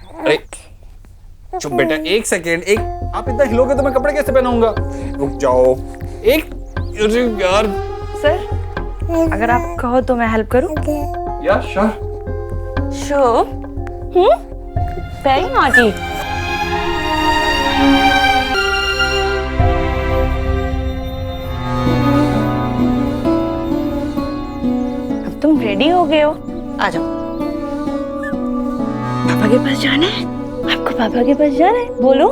अरे चुप बेटा, एक सेकेंड। एक आप इतना हिलोगे तो मैं कपड़े कैसे पहनाऊंगा? रुक जाओ एक। अरे यार सर, अगर आप कहो तो मैं हेल्प करूं? या श्योर। Sure. Very naughty. अब तुम रेडी हो गए हो, आ जाओ। पापा के पास जाना है? आपको पापा के पास जाना है? बोलो।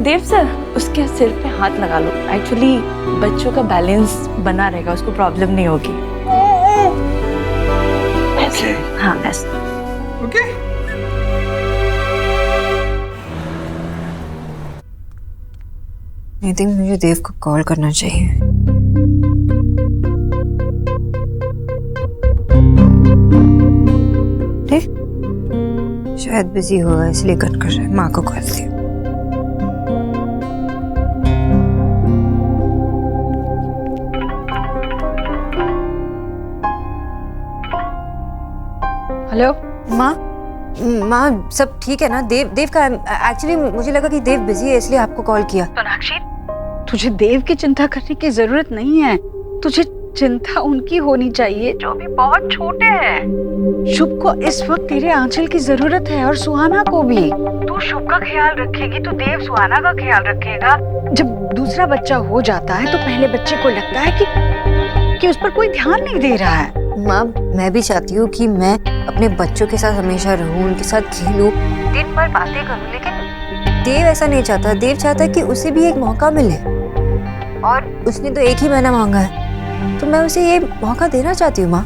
देव सर, उसके सिर पे हाथ लगा लो। एक्चुअली बच्चों का बैलेंस बना रहेगा, उसको प्रॉब्लम नहीं होगी। ओके हाँ ऐसे। ओके। आई थिंक मुझे देव को कॉल करना चाहिए। शायद बिजी होगा इसलिए कट कर रहा है। माँ को कॉल दिया। हेलो माँ, माँ सब ठीक है ना? देव का एक्चुअली मुझे लगा कि देव बिजी है इसलिए आपको कॉल किया। सोनाक्षी, तुझे देव की चिंता करने की जरूरत नहीं है। तुझे चिंता उनकी होनी चाहिए जो भी बहुत छोटे हैं। शुभ को इस वक्त तेरे आंचल की जरूरत है और सुहाना को भी। तू शुभ का ख्याल रखेगी तो देव सुहाना का ख्याल रखेगा। जब दूसरा बच्चा हो जाता है तो पहले बच्चे को लगता है कि उस पर कोई ध्यान नहीं दे रहा है। माँ, मैं भी चाहती हूँ कि मैं अपने बच्चों के साथ हमेशा रहूँ, उनके साथ खेलूं, दिन भर बातें करूँ, लेकिन देव ऐसा नहीं चाहता। देव चाहता है कि उसे भी एक मौका मिले और उसने तो एक ही महीना मांगा है, तो मैं उसे ये मौका देना चाहती हूँ। माँ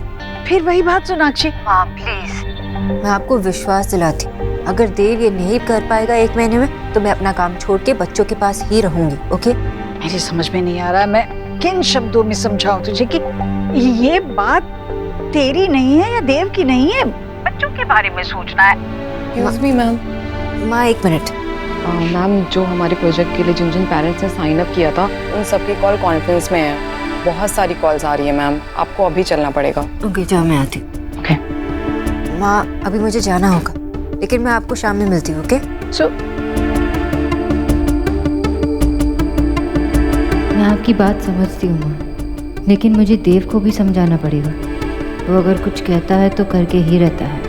फिर वही बात सोनाक्षी। माँ प्लीज, मैं आपको विश्वास दिलाती हूँ, अगर देव ये नहीं कर पाएगा एक महीने में तो मैं अपना काम छोड़ के बच्चों के पास ही रहूंगी। ओके? मेरी समझ में नहीं आ रहा मैं किन शब्दों में समझाऊं तुझे कि ये बात तेरी नहीं है या देव की नहीं है, बच्चों के बारे में सोचना है। Excuse me ma'am. माँ एक मिनट। मैम, जो हमारे प्रोजेक्ट के लिए जिन जिन पेरेंट्स ने साइन अप किया था उन सबकी कॉल कॉन्फ्रेंस में है। बहुत सारी कॉल्स आ रही है मैम, आपको अभी चलना पड़ेगा। ओके जाओ, मैं आती हूँ। ओके माँ अभी मुझे जाना होगा, लेकिन मैं आपको शाम में मिलती हूँ। ओके? सो मैं आपकी बात समझती हूँ माँ, लेकिन मुझे देव को भी समझाना पड़ेगा। वो अगर कुछ कहता है तो करके ही रहता है।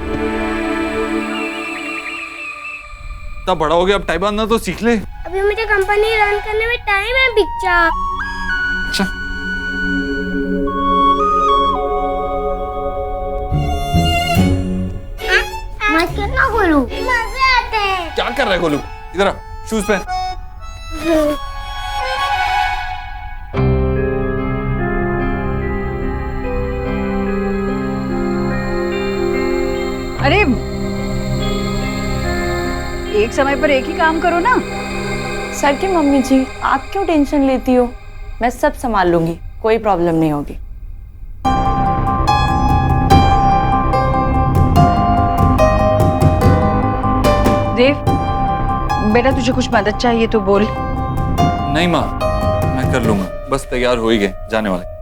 इतना बड़ा हो गया, अब टाई बांधना तो सीख ले। अभी मुझे कंपनी रन करने में टाइम है बिच्चा। अच्छा मैं कितना खोलूं? मजे आते हैं। क्या कर रहा है गोलू? इधर आ, शूज पहन। अरे एक समय पर एक ही काम करो ना। सर की मम्मी जी, आप क्यों टेंशन लेती हो? मैं सब संभाल लूंगी, कोई प्रॉब्लम नहीं होगी। देव बेटा, तुझे कुछ मदद चाहिए तो बोल। नहीं माँ, मैं कर लूंगा, बस तैयार हो ही गए, जाने वाले।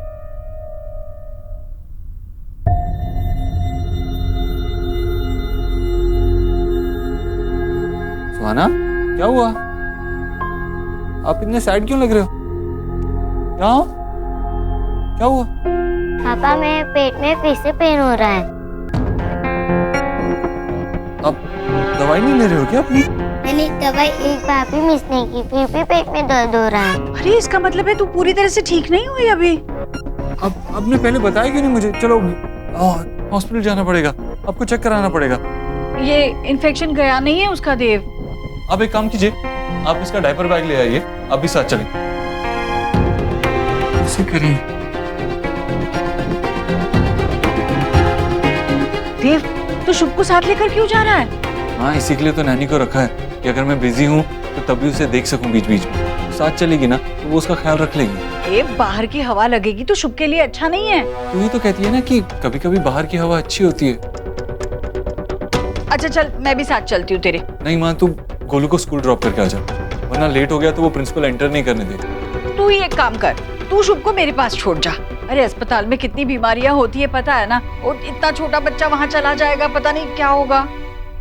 सुहाना, क्या हुआ? आप इतने सैड क्यों लग रहे हो? क्या हुआ? पापा मेरे पेट में फिर से पेन हो रहा है। आप दवाई नहीं ले रहे हो क्या अपनी? मैंने दवाई एक बार भी मिस नहीं की, फिर भी पेट में दर्द हो रहा है। अरे इसका मतलब है तू पूरी तरह से ठीक नहीं हुई अभी। अब आपने पहले बताया क्यों नहीं मुझे? चलो हॉस्पिटल जाना पड़ेगा, आपको चेक कराना पड़ेगा। ये इन्फेक्शन गया नहीं है उसका देव। आप एक काम कीजिए, आप इसका डायपर बैग ले आइए, आप भी साथ चलें। ऐसे करिए। देव, तू शुभ को साथ लेकर क्यों जा रहा है? हाँ, इसी के लिए तो नैनी को रखा है कि अगर मैं बिजी हूँ तो तब भी उसे देख सकूं बीच बीच में। साथ चलेगी ना तो वो उसका ख्याल रख लेगी। देव, बाहर की हवा लगेगी तो शुभ के लिए अच्छा नहीं है। तू ही तो कहती है ना कि कभी कभी बाहर की हवा अच्छी होती है। अच्छा चल, मैं भी साथ चलती हूँ तेरे। नहीं माँ, तू गोलू को स्कूल ड्रॉप करके आ जा, वरना लेट हो गया तो वो प्रिंसिपल एंटर नहीं करने देगा। तू ही एक काम कर, तू शुभ को मेरे पास छोड़ जा। अरे अस्पताल में कितनी बीमारियां होती है पता है ना, और इतना छोटा बच्चा वहां चला जाएगा, पता नहीं क्या होगा।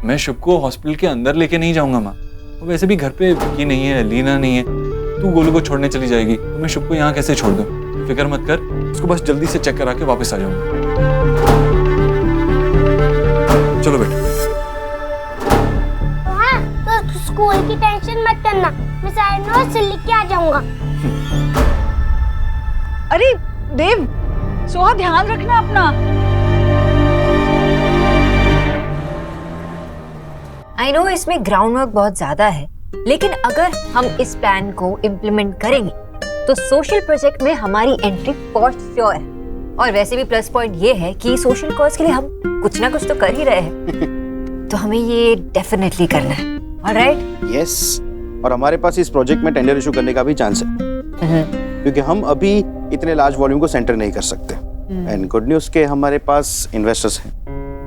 मैं शुभ को हॉस्पिटल के अंदर लेके नहीं जाऊंगा माँ, वो वैसे भी घर पे विक्की नहीं है, लीना नहीं है। तू गोलू को छोड़ने चली जाएगी तो मैं शुभ को यहाँ कैसे छोड़ दूँ? फिक्र मत कर, उसको बस जल्दी से चेक करा के वापस आ जाऊंगा। चलो बेटा। हाँ, तो स्कूल की टेंशन मत करना, मैं सारे नोट्स लिख के आ जाऊंगा। अरे देव, सुहा ध्यान रखना अपना। आई नो इसमें ग्राउंड वर्क बहुत ज्यादा है, लेकिन अगर हम इस प्लान को इम्प्लीमेंट करेंगे तो सोशल प्रोजेक्ट में हमारी एंट्री फॉर श्योर है। और वैसे भी प्लस पॉइंट ये है कि सोशल कॉज के लिए हम कुछ ना कुछ तो कर ही रहे हैं, तो हमें ये डेफिनेटली करना है। ऑलराइट? यस, और हमारे पास इस प्रोजेक्ट में टेंडर इशू करने का भी चांस है, क्योंकि हम अभी इतने लार्ज वॉल्यूम को सेंटर नहीं कर सकते। एंड गुड न्यूज के हमारे पास इन्वेस्टर्स हैं।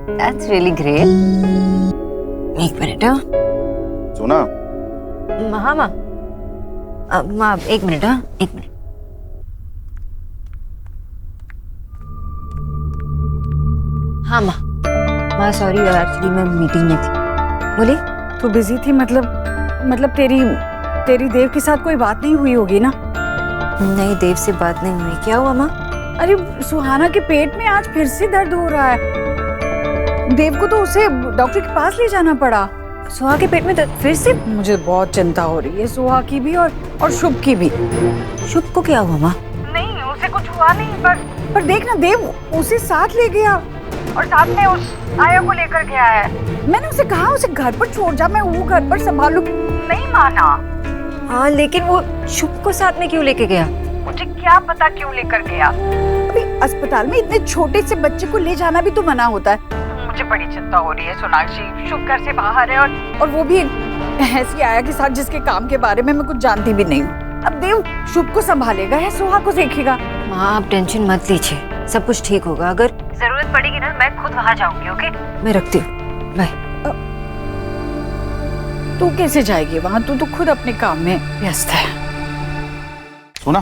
That's really great. एक मिनट। सुना? हाँ माँ, माँ एक मिनट। हाँ एक मिनट। हाँ माँ सॉरी, एक्चुअली मैं मीटिंग में थी। बोलिए। तू बिजी थी? मतलब तेरी देव के साथ कोई बात नहीं हुई होगी ना? नहीं, देव से बात नहीं हुई। क्या हुआ माँ? अरे सुहाना के पेट में आज फिर से दर्द हो रहा है। देव को तो उसे डॉक्टर के पास ले जाना पड़ा। सुहा के पेट में दर्द फिर से? मुझे बहुत चिंता हो रही है, सुहा की भी और शुभ की भी। शुभ को क्या हुआ माँ? नहीं, उसे कुछ हुआ नहीं, पर देख ना, देव उसे साथ ले गया और साथ में उस आया को लेकर गया है। मैंने उसे कहा उसे घर पर छोड़ जा, मैं वो घर पर संभालू, नहीं माना। हाँ, लेकिन वो शुभ को साथ में क्यों लेके गया? मुझे क्या पता क्यों लेकर गया। अभी अस्पताल में इतने छोटे से बच्चे को ले जाना भी तो मना होता है। मुझे बड़ी चिंता हो रही है सोनाक्षी। शुभ घर से बाहर है और वो भी ऐसी आया के साथ जिसके काम के बारे में मैं कुछ जानती भी नहीं हूँ। अब देव शुभ को संभालेगा या सुहा को देखेगा? माँ आप टेंशन मत लीजिए, सब कुछ ठीक होगा। अगर जरूरत पड़ेगी ना, मैं खुद वहाँ जाऊंगी। ओके, मैं रखती हूँ, बाय। तू कैसे जाएगी वहाँ? तू तो खुद अपने काम में व्यस्त है। सुना?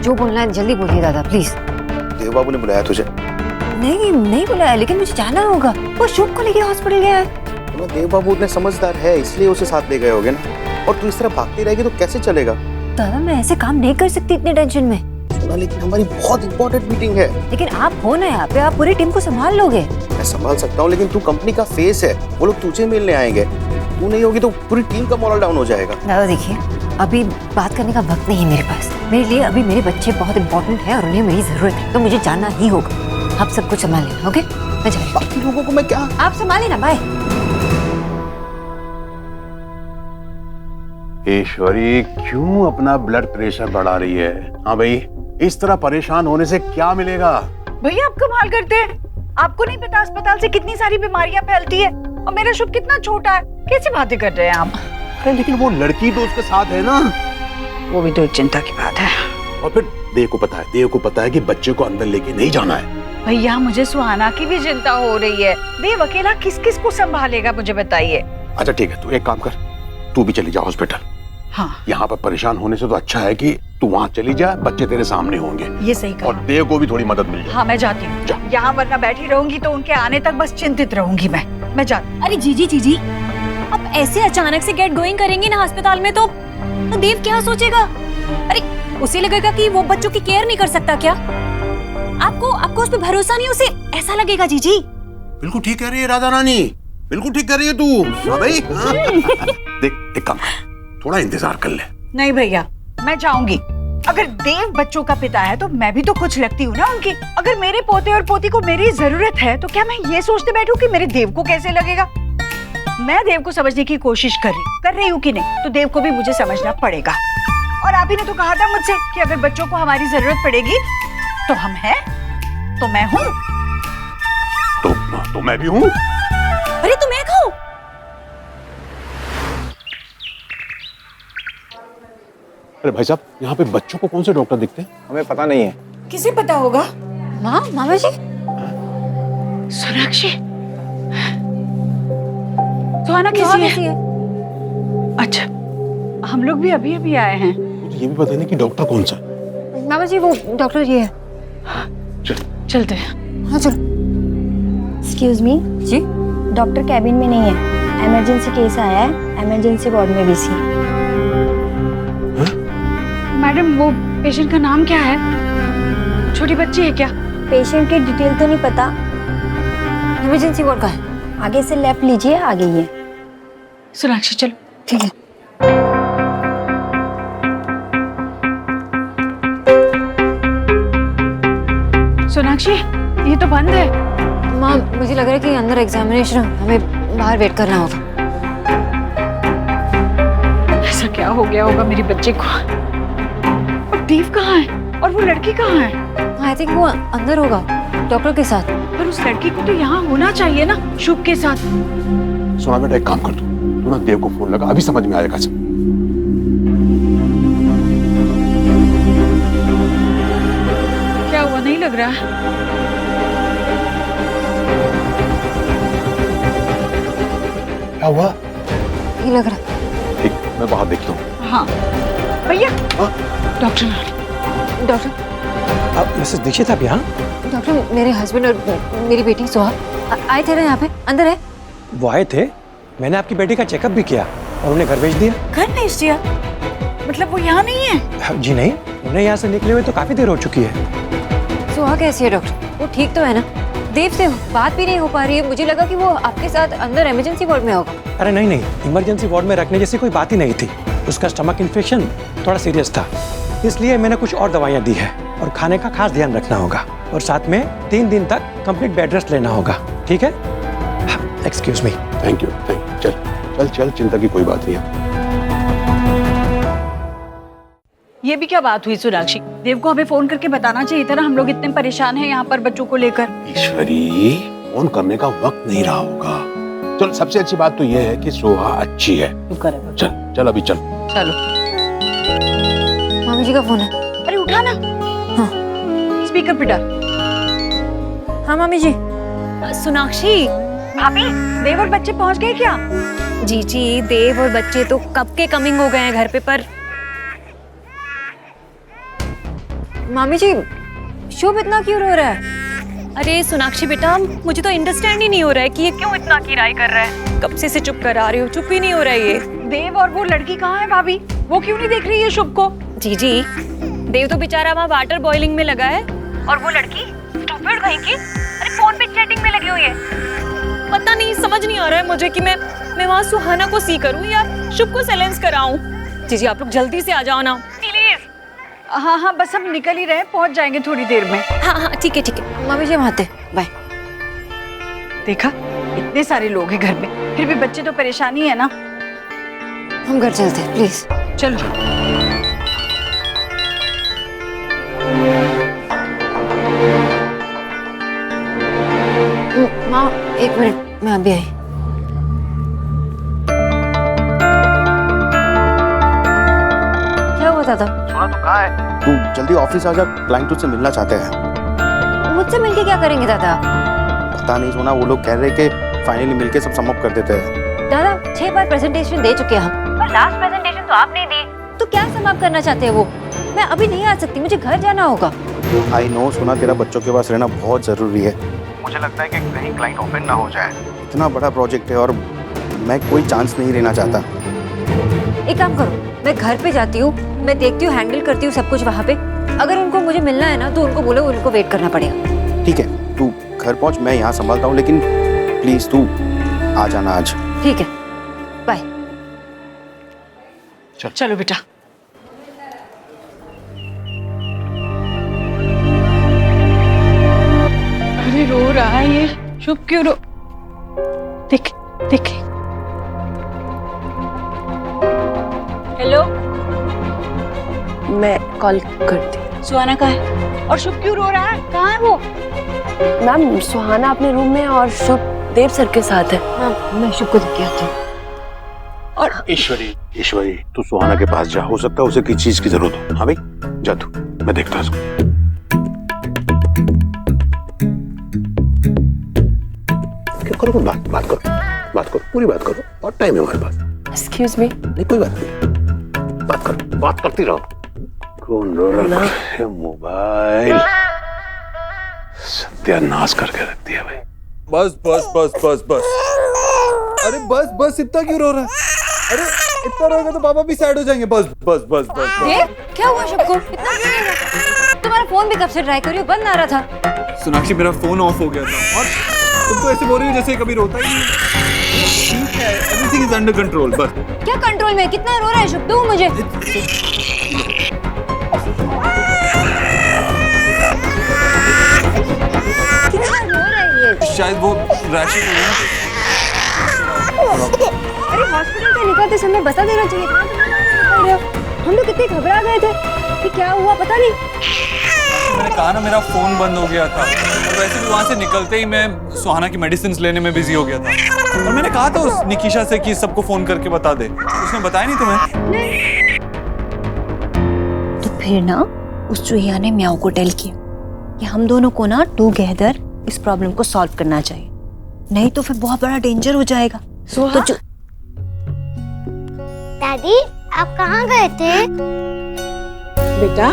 जो बोलना है जल्दी बोलिए दादा प्लीज। देव बाबू ने बुलाया तुझे? नहीं बुलाया, लेकिन मुझे जाना होगा। वो शुभ को लेके हॉस्पिटल गया है। देव बाबू उतने समझदार है, इसलिए उसे साथ ले गए होगे ना। और तू इस तरह भागती रहेगी तो कैसे चलेगा? दादा मैं ऐसे काम नहीं कर सकती इतने टेंशन में। सुना, लेकिन हमारी बहुत इंपॉर्टेंट मीटिंग है। लेकिन आप हो ना यहाँ पे, आप पूरी टीम को संभाल लोगे। मैं संभाल सकता हूँ, लेकिन तू कंपनी का फेस है, वो लोग तुझे मिलने आएंगे। तू नहीं होगी तो पूरी टीम का मोरल डाउन हो जाएगा। दादा देखिए, अभी बात करने का वक्त नहीं है मेरे पास। मेरे लिए अभी मेरे बच्चे बहुत इंपॉर्टेंट है और उन्हें मेरी जरूरत है, तो मुझे जाना ही होगा। आप सब कुछ संभाल लेना। ओके, मैं जा रही हूँ। बाकी लोगों को मैं क्या? आप संभाल लेना, बाय। ईश्वरी क्यों अपना ब्लड प्रेशर बढ़ा रही है? हाँ भाई, इस तरह परेशान होने से क्या मिलेगा? भैया आप कमाल करते हैं। आपको नहीं पता अस्पताल से कितनी सारी बीमारियां फैलती है, और मेरा शुभ कितना छोटा है। कैसी बातें कर रहे हैं आप? अरे लेकिन वो लड़की तो उसके साथ है ना। वो भी तो एक चिंता की बात है। और फिर देव को पता है कि बच्चे को अंदर लेके नहीं जाना है। भैया मुझे सुहाना की भी चिंता हो रही है। देव अकेला किस किस को संभालेगा मुझे बताइए। अच्छा ठीक है, तू एक काम कर, तू भी चली जा हॉस्पिटल। हाँ, यहाँ पर परेशान होने से तो अच्छा है कि तू वहाँ चली जा, बच्चे तेरे सामने होंगे। ये सही कहा। और देव को भी थोड़ी मदद मिल जाए। हाँ मैं जाती हूँ जा। यहाँ, वरना बैठी रहूंगी तो उनके आने तक बस चिंतित रहूंगी। मैं जाती। अरे जीजी अब ऐसे अचानक से गेट गोइंग करेंगी ना अस्पताल में, तो देव क्या सोचेगा? अरे उसे लगेगा कि वो बच्चों की केयर नहीं कर सकता क्या? आपको उस पर भरोसा नहीं, उसे ऐसा लगेगा। जीजी बिल्कुल ठीक कह रही है राधा रानी, बिल्कुल ठीक कर रही है तू। हाँ भाई, हाँ। देख एक काम कर, थोड़ा इंतजार कर ले। नहीं भैया, मैं जाऊंगी। अगर देव बच्चों का पिता है तो मैं भी तो कुछ लगती हूँ ना उनकी। अगर मेरे पोते और पोती को मेरी जरूरत है तो क्या मैं ये सोचते बैठूं कि मेरे देव को कैसे लगेगा? मैं देव को समझने की कोशिश कर रही हूँ कि नहीं, तो देव को भी मुझे समझना पड़ेगा। और आप ही ने तो कहा था मुझसे कि अगर बच्चों को हमारी जरूरत पड़ेगी तो हम हैं, तो मैं हूँ। तो मैं भी हूँ। अरे तुम एक हो? अरे भाई साहब, यहाँ पे बच्चों को कौन से डॉक्टर दिखते हैं? हमें पता नहीं है। किसे पता होगा? मामा जी। सोनाक्षी, सुहाना कैसी है? अच्छा, हम लोग भी अभी आए हैं। मुझे ये भी पता नहीं कि डॉक्टर कौन सा। मामा जी वो डॉक्टर ये है। चलते हैं। हाँ चलो। एक्सक्यूज मी जी डॉक्टर कैबिन में नहीं है, इमरजेंसी केस आया है, इमरजेंसी वार्ड में बिजी है। मैडम वो पेशेंट का नाम क्या है? छोटी बच्ची है क्या? पेशेंट की डिटेल तो नहीं पता, इमरजेंसी वार्ड का है। आगे से लेफ्ट लीजिए, आगे ही है। सोनाक्षी चलो। ठीक है। सोनाक्षी ये तो बंद है। माँ मुझे लग रहा है कि अंदर एग्जामिनेशन हमें बाहर वेट करना होगा। ऐसा क्या हो गया होगा मेरी बच्चे को? और देव कहाँ है? और वो लड़की कहाँ है? आई थिंक वो अंदर होगा डॉक्टर के साथ। पर उस लड़की को तो यहाँ होना चाहिए ना, शुभ के साथ। सोना बेटा एक काम कर तू ना देव को फोन लगा, अभी समझ में आएगा सब। क्या हुआ, नहीं लग रहा? क्या हुआ? नहीं लग रहा। ठीक, मैं बाहर देखता हूँ। हाँ भैया। हाँ? डॉक्टर डॉक्टर मिसेस दीक्षित आप यहाँ? डॉक्टर मेरे हस्बैंड और मेरी बेटी सोहा आए थे ना यहाँ पे, अंदर है। वो आए थे, मैंने आपकी बेटी का चेकअप भी किया और उन्हें घर भेज दिया। घर भेज दिया? मतलब वो यहाँ नहीं है? जी नहीं, उन्हें यहाँ से निकले हुए तो काफी देर हो चुकी है। सोहा कैसी है डॉक्टर? वो ठीक तो है ना? देव से बात भी नहीं हो पा रही है, मुझे लगा कि वो आपके साथ अंदर इमरजेंसी वार्ड में होगा। अरे नहीं नहीं, इमरजेंसी वार्ड में रखने जैसी कोई बात ही नहीं थी। उसका स्टमक इन्फेक्शन थोड़ा सीरियस था, इसलिए मैंने कुछ और दवाइयाँ दी है और खाने का खास ध्यान रखना होगा और साथ में 3 दिन तक कंप्लीट बेड रेस्ट लेना होगा, ठीक है? Excuse me. Thank you. चल चल चल, चिंता की कोई बात नहीं है। ये भी क्या बात हुई सोनाक्षी? देव को हमें फोन करके बताना चाहिए था ना, हम लोग इतने परेशान हैं यहाँ पर बच्चों को लेकर। ईश्वरी, फोन करने का वक्त नहीं रहा होगा। चल सबसे अच्छी बात तो ये है कि सोहा अच्छी है। चल चल अभी चल। चलो। मामी जी का फोन है। अरे उठा ना। हाँ स्पीकर पे डाल। हाँ मामी जी। सोनाक्षी भाभी, देव और बच्चे पहुँच गए क्या? जी देव और बच्चे तो कब के कमिंग हो गए हैं घर पे, पर मामी जी शुभ इतना क्यों रो रहा है? अरे सोनाक्षी बेटा, मुझे तो अंडरस्टैंड ही नहीं हो रहा है कि ये क्यों इतना किराए कर रहा है। कब से चुप करा रही हूँ, चुप ही नहीं हो रहा है ये। देव और वो लड़की कहाँ है भाभी? वो क्यों नहीं देख रही है शुभ को? जी देव तो बेचारा वहाँ वाटर बॉइलिंग में लगा है, और वो लड़की स्टूपिड कहीं की, अरे फोन पे चैटिंग में लगी हुई है। पता नहीं, समझ नहीं आ रहा है मुझे कि मैं वहाँ सुहाना को सी करूँ या शुभ को साइलेंस कराऊं। जी आप लोग जल्दी से आ जाओ ना प्लीज। हाँ बस हम निकल ही रहे, पहुंच जाएंगे थोड़ी देर में। हाँ ठीक है। मामी जी हम आते, बाय। देखा, इतने सारे लोग हैं घर में, फिर भी बच्चे तो परेशानी है ना। हम घर चलते हैं प्लीज। चलो। माँ 1 मिनट, मैं अभी आई। क्या हुआ दादा? सोना तो कहाँ है? तू जल्दी ऑफिस आ जा, क्लाइंट तुझसे मिलना चाहते हैं। मुझसे मिलके क्या करेंगे दादा? पता नहीं सोना, वो लोग कह रहे कि फाइनली मिलके सब सम अप कर देते हैं। दादा 6 बार प्रेजेंटेशन दे चुके हैं हम, पर लास्ट प्रेजेंटेशन तो आपने दी। तो क्या समाप्त करना चाहते हैं वो? मैं अभी नहीं आ सकती, मुझे घर जाना होगा। आई नो सोना, तेरा बच्चों के पास रहना बहुत जरूरी है। मुझे लगता है कि कहीं क्लाइंट ऑफेंड ना हो जाए। इतना बड़ा प्रोजेक्ट है और मैं कोई चांस नहीं लेना चाहता। एक काम करो, मैं घर पे जाती हूँ, मैं देखती हूँ, हैंडल करती हूँ सब कुछ वहाँ पे। अगर उनको मुझे मिलना है ना तो उनको बोलो, उनको वेट करना पड़ेगा। ठीक है, तू घर पहुँच, मैं यहाँ संभालता हूँ, लेकिन प्लीज तू आ जाना आज। ठीक है, बाय। चलो बेटा। अरे रो रहा है ये, शुभ क्यों रो? देख देख। हेलो, मैं कॉल करती। सुहाना कहाँ है? और शुभ क्यों रो रहा है? कहाँ है वो? मैम सुहाना अपने रूम में और शुभ देव सर के साथ है। हाँ मैं शुभ को देख के आती हूँ। और ईश्वरी तू सुहाना के पास जा, हो सकता है उसे किसी चीज की जरूरत हो। हाँ भाई जा तू, मैं देखता हूँ। करो बात करो, पूरी बात करो, और टाइम है हमारे पास। Excuse me. नहीं कोई बात नहीं, बात करो, बात करती रहो। कौन रो रहा है? मोबाइल सत्यानाश करके रख दिया भाई। बस बस बस बस बस, अरे बस बस, इतना क्यों रो रहा है? अरे इतना रोएगा तो पापा भी सैड हो जाएंगे। बस बस बस बस, देव, क्या हुआ सबको? इतना क्यों रोया? तुम्हारा फोन भी कब से ट्राई करी हो, बंद आ रहा था। सोनाक्षी मेरा फोन ऑफ हो गया था और तुम तो ऐसे बोल रही हो जैसे कभी रोता ही नहीं। ठीक है, एवरीथिंग इज अंडर कंट्रोल। बस क्या कंट्रोल में? कितना रो रहा है शुभ? दो मुझे। कितना रो रहा है ये? शायद वो रैशेस हो गए ना। अरे हॉस्पिटल से निकलते समय बता देना चाहिए था। हम लोग कितने घबरा गए थे कि क्या हुआ पता नहीं। मैंने कहा ना मेरा फोन बंद हो गया था और वैसे भी वहाँ से निकलते ही मैं सुहाना की मेडिसिन लेने में बिजी हो गया था। और मैंने कहा था उस निकिशा से कि सबको फोन करके बता दे, उसने बताया नहीं तुम्हें? तो फिर ना उस चूहिया ने म्याऊ को टेल किया कि हम दोनों को ना टुगेदर इस प्रॉब्लम को सॉल्व करना चाहिए, नहीं तो फिर बहुत बड़ा डेंजर हो जाएगा। तो दादी आप कहाँ गए थे? बेटा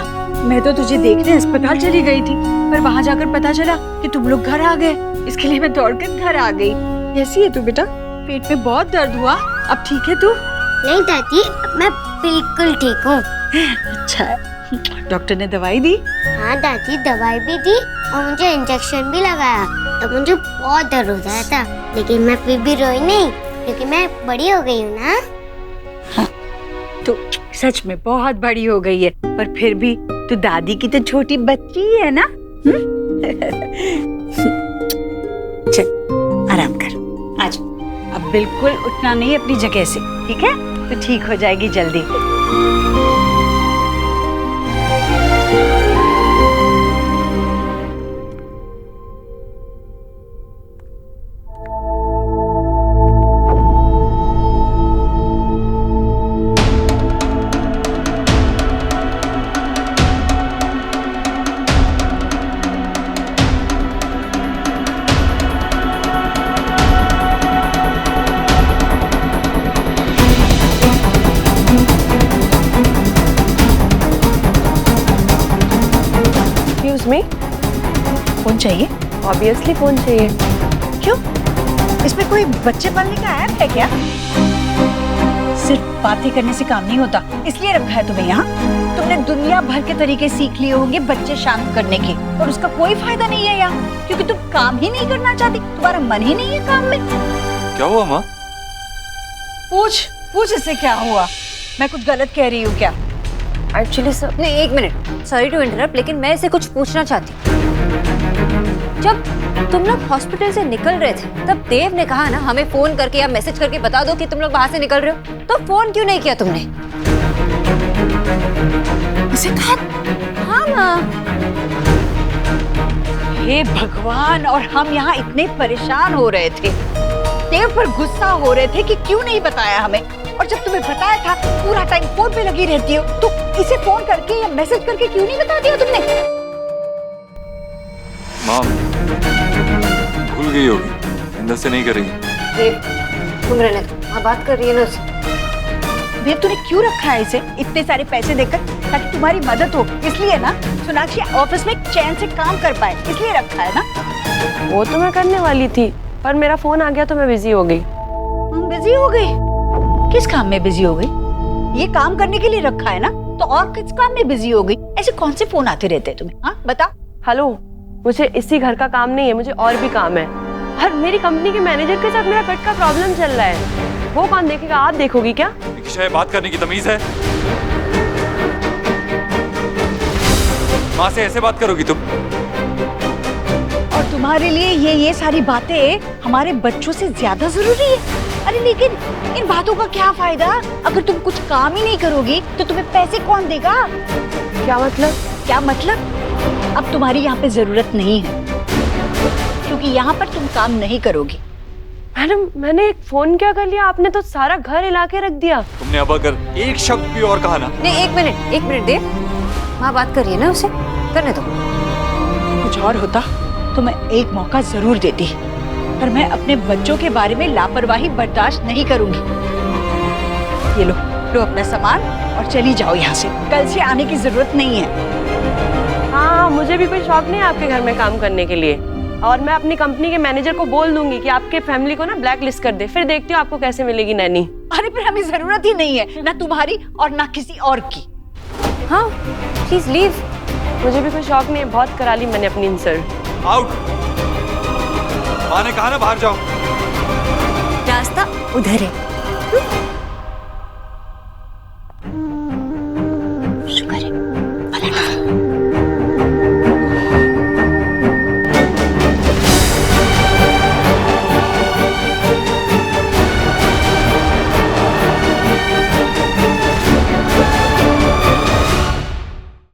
मैं तो तुझे देखने अस्पताल चली गई थी, पर वहाँ जाकर पता चला कि तुम लोग घर आ गए। इसके लिए मैं दौड़कर घर आ गई। कैसी है तू बेटा? पेट में बहुत दर्द हुआ, अब ठीक है तू? नहीं दादी, अब मैं बिल्कुल ठीक हूँ। अच्छा है। डॉक्टर ने दवाई दी? हाँ दादी, दवाई भी दी और मुझे इंजेक्शन भी लगाया। तो मुझे बहुत दर्द हो रहा था, लेकिन मैं फिर भी रोई नहीं क्योंकि मैं बड़ी हो गई हूँ ना। हाँ, तो सच में बहुत बड़ी हो गई है, पर फिर भी तू दादी की तो छोटी बच्ची है ना। चल आराम कर, आज अब बिल्कुल उठना नहीं अपनी जगह से, ठीक है? तो ठीक हो जाएगी जल्दी। में फोन चाहिए? ऑब्वियसली फोन चाहिए। क्यों? इसमें कोई बच्चे पालने का ऐप है क्या? सिर्फ बातें करने से काम नहीं होता, इसलिए रखा है तुम्हें यहाँ। तुमने दुनिया भर के तरीके सीख लिए होंगे बच्चे शांत करने के, और उसका कोई फायदा नहीं है यहाँ, क्योंकि तुम काम ही नहीं करना चाहती, तुम्हारा मन ही नहीं है काम में। क्या हुआ माँ? पूछ इससे क्या हुआ? मैं कुछ गलत कह रही हूँ क्या? एक्चुअली सर, नहीं एक मिनट, सॉरी टू इंटरप्ट, लेकिन मैं इसे कुछ पूछना चाहती हूँ। जब तुम लोग हॉस्पिटल से निकल रहे थे तब देव ने कहा ना हमें फोन करके या मैसेज करके बता दो कि तुम लोग बाहर से निकल रहे हो, तो फोन क्यों नहीं किया तुमने? इसे कहा? हाँ माँ। हे भगवान, और हम यहाँ इतने परेशान हो रहे थे, देव पर गुस्सा हो रहे थे कि क्यों नहीं बताया हमें, और जब तुम्हें बताया था पूरा टाइम फोन पे लगी रहती हो, तो इसे फोन करके या मैसेज करके क्यों नहीं बता दिया तुमने? माँ भूल गई होगी, अंदर से नहीं करेगी। देव तुम रहने दो, हाँ बात कर रही है ना उससे। देव तूने क्यों रखा है इसे इतने सारे पैसे देकर? ताकि तुम्हारी मदद हो, इसलिए ना। सोनाक्षी ऑफिस में चैन से काम कर पाए, इसलिए रखा है ना। वो तो मैं करने वाली थी, पर मेरा फोन आ गया तो मैं बिजी हो गई। बिजी हो गई? किस काम में बिजी हो गई? ये काम करने के लिए रखा है ना, तो और किस काम में बिजी हो गई? ऐसे कौन से फोन आते रहते हैं तुम्हें? हाँ बता। हेलो, मुझे इसी घर का काम नहीं है, मुझे और भी काम है। और मेरी कंपनी के मैनेजर के साथ मेरा पेट का प्रॉब्लम चल रहा है, वो कौन देखेगा? आप देखोगी क्या? निकिशा, बात करने की तमीज है? माँ से ऐसे बात करोगी तुम? और तुम्हारे लिए ये सारी बातें हमारे बच्चों से ज्यादा जरूरी है? अरे लेकिन इन बातों का क्या फायदा? अगर तुम कुछ काम ही नहीं करोगी तो तुम्हें पैसे कौन देगा? क्या मतलब? क्या मतलब? अब तुम्हारी यहाँ पे जरूरत नहीं है, क्योंकि यहाँ पर तुम काम नहीं करोगी। मैडम, मैंने एक फोन क्या कर लिया? आपने तो सारा घर हिला के रख दिया। तुमने अब अगर एक शब्द भी और कहा ना। नहीं एक मिनट देव, माँ बात कर रही है ना, उसे करने दो। कुछ और होता तो मैं एक मौका जरूर देती, पर मैं अपने बच्चों के बारे में लापरवाही बर्दाश्त नहीं करूंगी। ये लो लो अपना सामान और चली जाओ यहाँ से। कल से आने की जरूरत नहीं है। हाँ, मुझे भी कोई शौक नहीं है आपके घर में काम करने के लिए, और मैं अपनी कंपनी के मैनेजर को बोल दूंगी कि आपके फैमिली को ना ब्लैक लिस्ट कर दे, फिर देखती हूँ आपको कैसे मिलेगी नैनी। अरे फिर हमें जरूरत ही नहीं है, ना तुम्हारी और ना किसी और की। हाँ प्लीज लीव, मुझे भी कोई शौक नहीं है, बहुत करा ली मैंने अपनी इंसल्ट। आउट। माँ ने कहा ना बाहर जाओ। रास्ता उधर है।